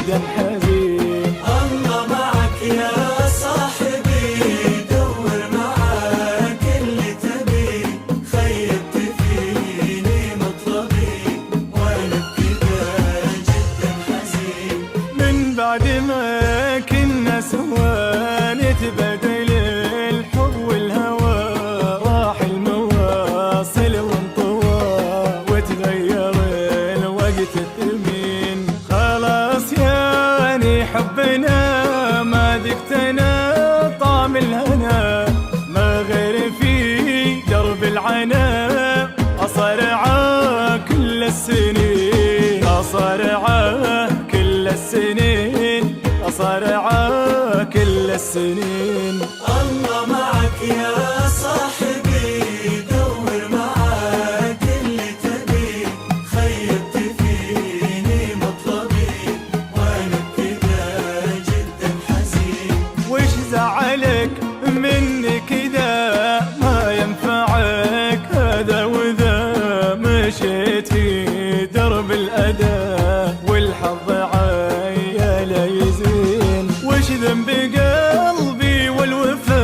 جدا حزين. الله معك يا صاحبي، دور معاك اللي تبي، خيبت فيني مطلبي وانا بكذا جدا حزين. من بعد ما كنا سوا نتبادل الحب والهوى، راح المواصل وانطوى وتغير الوقت الثمين. خلاص ياني حبنا ما ذقتنا طعم الهنا، ما غير في درب العنا أصارعه كل السنين، أصارعه كل السنين، أصارعه كل السنين. الله معك يا صاحبي، دور معاك اللي تبي، خيبت فيني مطلبي وانا بكذا جدا حزين. وش زعلك مني كذا، ما ينفعك هذا وذا، مشيت في درب الأذى والحظ عيال يزين. وش ذنب قلبي والوفا،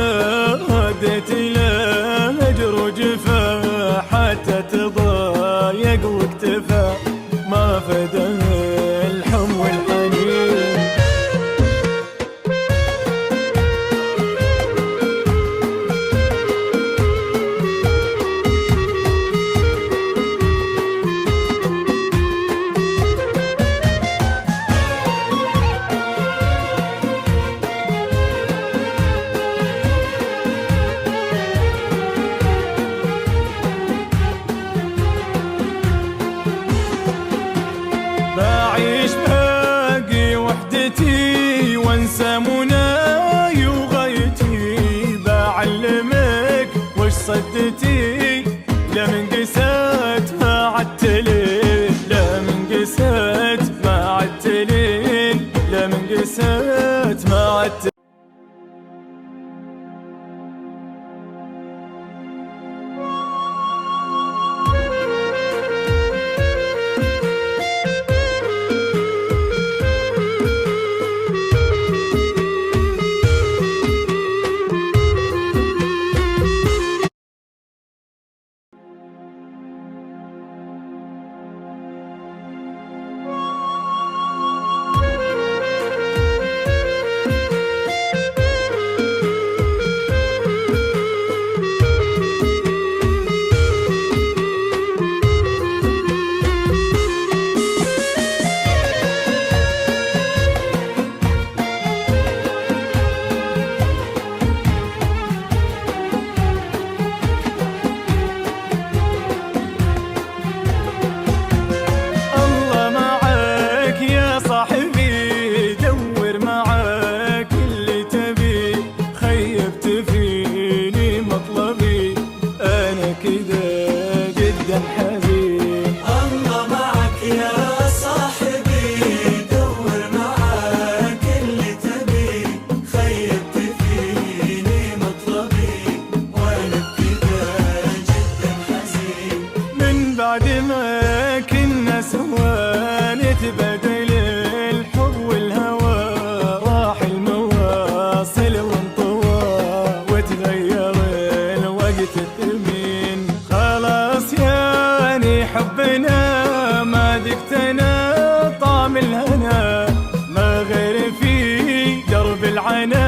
رديت له هجر وجفا، حتى تضايق واكتفى، ما فدا الحم والحنين. بعيش باقي وحدتي وانسى مناي وغايتي، بعلمك وش صدتي، لا من قسات ما عدتلين، لا من قسات ما عدتلين، لا من قسات ما عدتلين. الله معك يا صاحبي، دور معاك اللي تبي، خيبت فيني مطلبي وانا بكذا جدا حزين. من بعد ما كنا سوا نتبادل الحب والهوى، راح المواصل وانطوى وتغير الوقت الثمين. خلاص ياني حبنا ما ذقتنا طعم الهنا، ما غير في درب العنا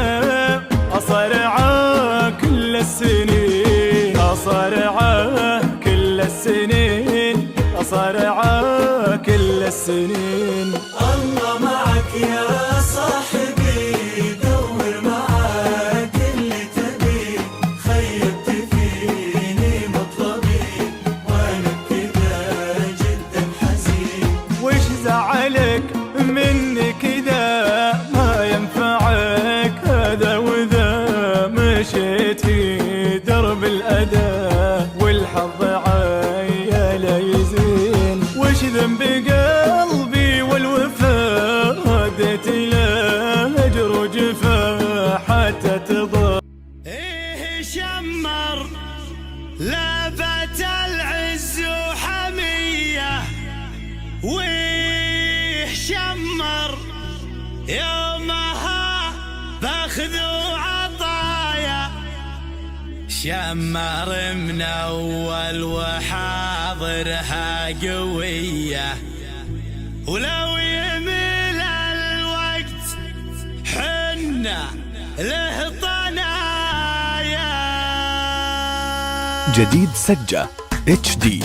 أصارعه كل السنين، أصارعه كل السنين، أصارعه كل السنين. الله معك يا صاحبي، دور معاك اللي تبي، خيبت فيني مطلبي وانا بكذا جدا حزين. وش زعلك مني كذا، ما ينفعك هذا وذا، مشيت في درب الأذى والحظ عيال يزين. وش ذنب قلبي والوفا، رديت يومها باخذ وعطايا، شمر من اول وحاضرها قوية، ولو يميل الوقت حنا له طنايا. جديد سجة HD.